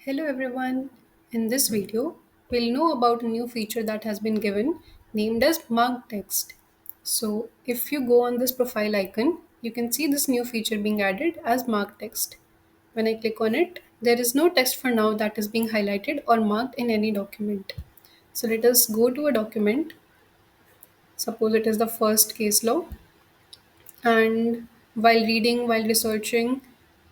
Hello everyone. In this video, we'll know about a new feature that has been given named as marked text. So, if you go on this profile icon, you can see this new feature being added as marked text. When I click on it, there is no text for now that is being highlighted or marked in any document. So, let us go to a document. Suppose it is the first case law, and while researching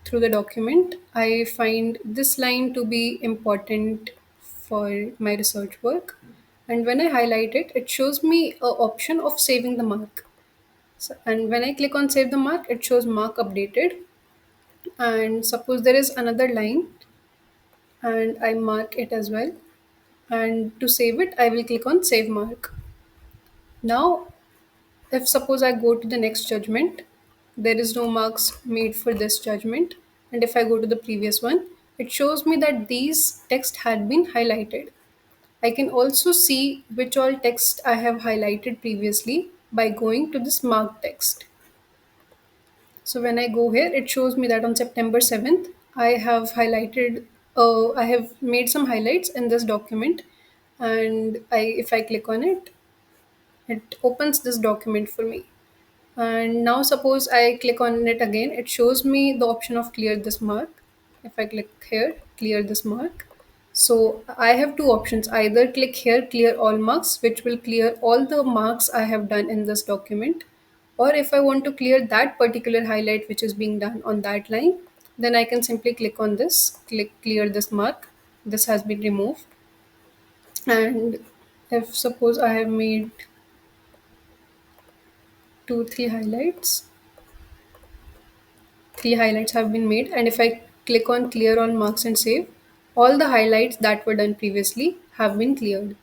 through the document, I find this line to be important for my research work. And when I highlight it, it shows me a option of saving the mark. And when I click on save the mark, it shows mark updated. And suppose there is another line and I mark it as well. And to save it, I will click on save mark. Now, if suppose I go to the next judgment, there is no marks made for this judgment. And if I go to the previous one, it shows me that these text had been highlighted. I can also see which all text I have highlighted previously by going to this marked text. So when I go here, it shows me that on September 7th, I have made some highlights in this document. And if I click on it, it opens this document for me. And now suppose I click on it again, it shows me the option of clear this mark. If I click here, clear this mark. So I have two options, either click here, clear all marks, which will clear all the marks I have done in this document. Or if I want to clear that particular highlight which is being done on that line, then I can simply click on this, click clear this mark. This has been removed. And if suppose I have made two, three highlights have been made, and if I click on clear all marks and save, all the highlights that were done previously have been cleared.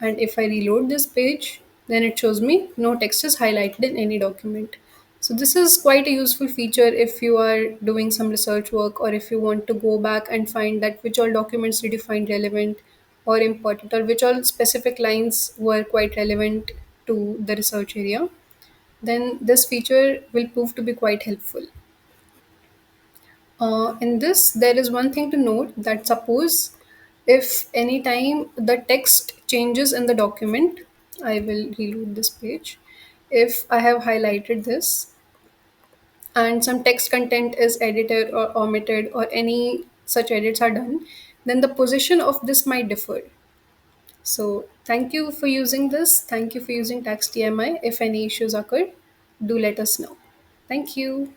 And if I reload this page, then it shows me no text is highlighted in any document. So this is quite a useful feature if you are doing some research work, or if you want to go back and find that which all documents did you find relevant or important, or which all specific lines were quite relevant to the research area. Then this feature will prove to be quite helpful. In this, there is one thing to note, that suppose if anytime the text changes in the document, I will reload this page. If I have highlighted this and some text content is edited or omitted, or any such edits are done, then the position of this might differ. So thank you for using this. Thank you for using TaxTMI. If any issues occur, do let us know. Thank you.